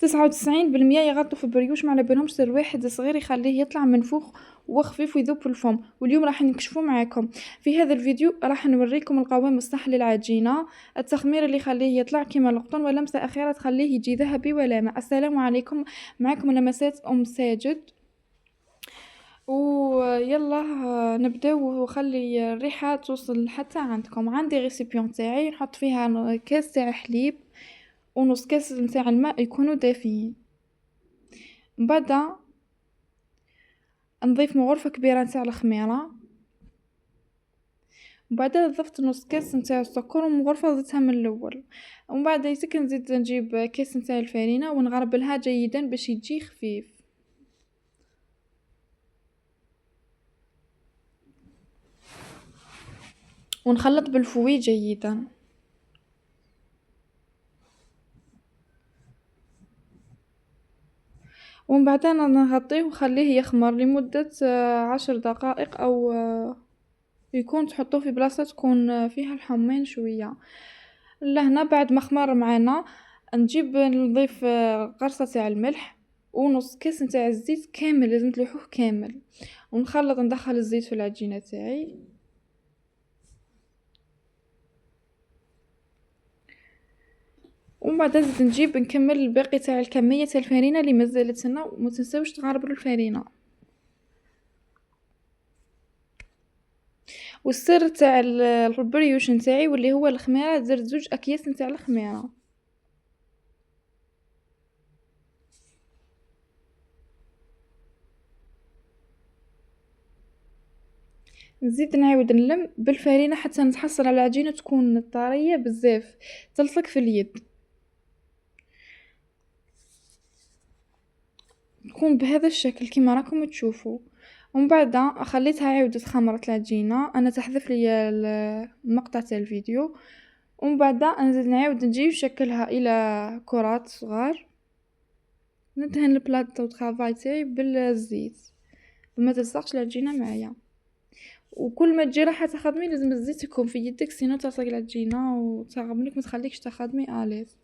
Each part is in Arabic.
99% يغلطوا في البريوش ما على بالهمش سر واحد صغير يخليه يطلع منفوخ وخفيف ويذوب في الفم. واليوم راح نكشفه معاكم في هذا الفيديو، راح نوريكم القوام الصح للعجينة، التخمير اللي يخليه يطلع كيما القطن، ولمسة أخيرة تخليه يجي ذهبي ولامع. السلام عليكم، معكم لمسات أم ساجد، ويلا نبداو وخلي الريحة توصل حتى عندكم. عندي ريسيبيون تاعي نحط فيها كاس تاع حليب ونص كاس نتاع الماء يكونوا دافيين. من بعد نضيف غرفة كبيرة نتاع الخميرة، ومن بعد ضفت نص كاس نتاع السكر وغرفة زدتها من الاول. ومن بعد يتك نزيد نجيب كاس نتاع الفارينة ونغربلها جيدا باش يجي خفيف، ونخلط بالفوي جيدا. ومن بعد نغطيه ونخليه يخمر لمدة 10 دقائق، او يكون تحطوه في بلاصة تكون فيها الحمين شوية. لهنا بعد ما خمر معانا نجيب نضيف قرصة تاع الملح ونص كاس نتاع الزيت كامل، لازم تلوحوه كامل، ونخلط ندخل الزيت في العجينة تاعي. ومن بعد زيد نجيب نكمل الباقي تاع الكمية تاع الفرينة اللي مازالت لنا، وما تنساوش تغربلوا الفرينة. والسر تاع البريوش نتاعي واللي هو الخميره، درت 2 اكياس نتاع الخميره. نزيد نعاود نلم بالفرينه حتى نتحصل على العجينه تكون طريه بزاف تلصق في اليد، تكون بهذا الشكل كما راكم تشوفوا. ومن بعد خليتها عاودت خمرت العجينه، انا تحذف لي المقطع تاع الفيديو. ومن بعد نزيد نعاود نجيب شكلها الى كرات صغار، ندهن البلاطو طرافاي تاعي بالزيت وما تلصقش العجينه معايا. وكل ما تجي راح تخدمي لازم الزيت يكون في يدك، سينو تلصق العجينه وتغملك ما تخليكش تخدمي اليز.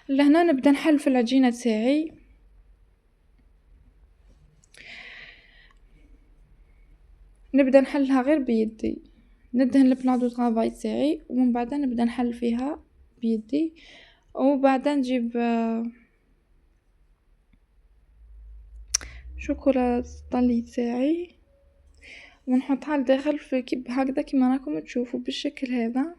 لهنا نبدا نحل في العجينه تاعي. نبدا نحلها غير بيدي، ندهن البلان دو طرافاي تاعي ومن بعد نبدا نحل فيها بيدي. وبعد نجيب شوكولا طلي تاعي ونحطها لداخل في كيب هكذا كيما راكم تشوفوا بالشكل هذا.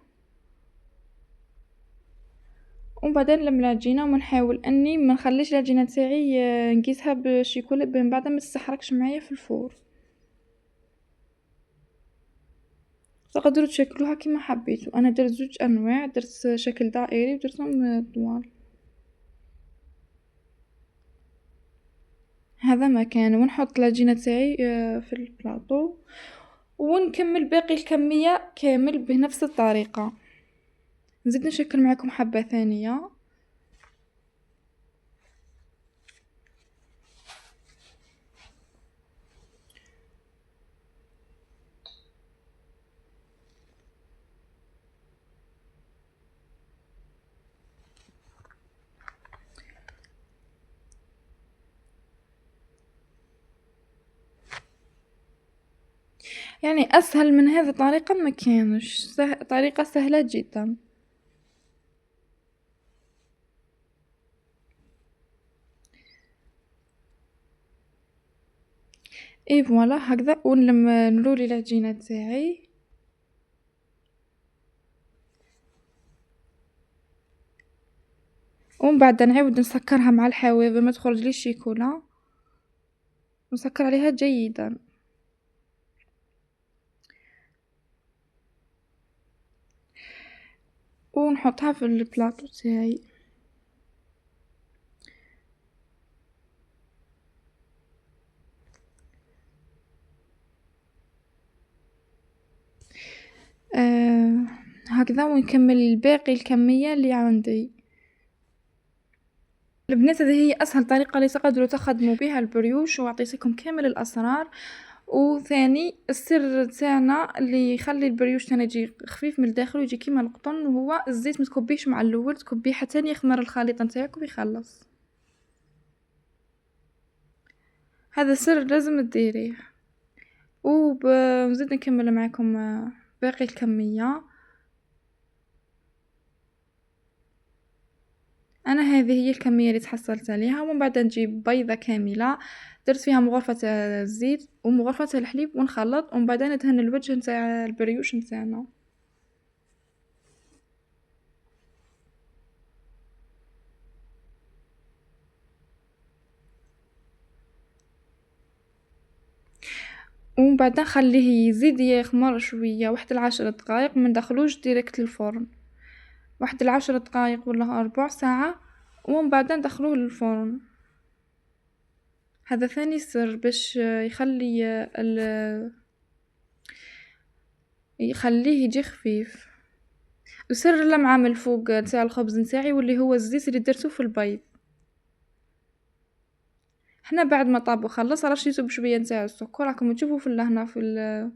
ومن بعد نلم العجينه ونحاول اني ما نخليش العجينه تاعي نقيسها باش يكون من بعد ما تستحرقش معايا في الفور. تقدروا تشكلوها كما حبيتوا، انا درت 2 انواع، درت شكل دائري ودرتهم طوال. هذا مكان، ونحط العجينه تاعي في البلاطو ونكمل باقي الكميه كامل بنفس الطريقه. نزيد نشكل معكم حبه ثانيه. يعني اسهل من هذه الطريقه ما كانش طريقه سهله جدا. اي فوالا هكذا. ولما نرولي العجينه تاعي ومن بعد نعاود نسكرها مع الحواوي ما تخرج لي الشيكولا، نسكر عليها جيدا. ونحطها في البلاطو تاعي. هكذا ونكمل الباقي الكمية اللي عندي. البنات هذه هي اسهل طريقة اللي تقدروا تخدموا بها البريوش، وعطيتكم كامل الاسرار. وثاني السر تاعنا اللي يخلي البريوش تاعنا يجي خفيف من الداخل ويجي كيما القطن، وهو الزيت متكبيش مع الاول، تكبيه حتى يخمر الخليط نتاعك ويخلص. هذا سر لازم تديريه. ونزيد نكمل معكم باقي الكمية. انا هذه هي الكميه اللي تحصلت عليها. ومن بعد نجيب بيضه كامله درت فيها مغرفه الزيت ومغرفه الحليب ونخلط، ومن بعد ندهن الوجه نتاع البريوش نتاعنا. ومن بعد نخليه يزيد يخمر شويه واحد 10 دقائق، ما ندخلوش ديريكت للفرن، واحد 10 دقائق ولا ربع ساعه، ومن بعد ندخلوه للفرن. هذا ثاني سر باش يخليه يجي خفيف. وسر اللمعة من الفوق تاع الخبز نتاعي واللي هو الزيت اللي درته في البيض. حنا بعد ما طاب وخلص رشيته بشويه نتاع السكر، راكم تشوفوا في هنا في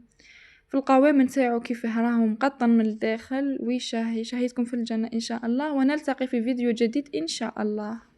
القوام نتاعو كيفاه راهو مقطن من الداخل ويشهي. شهيتكم في الجنة ان شاء الله، ونلتقي في فيديو جديد ان شاء الله.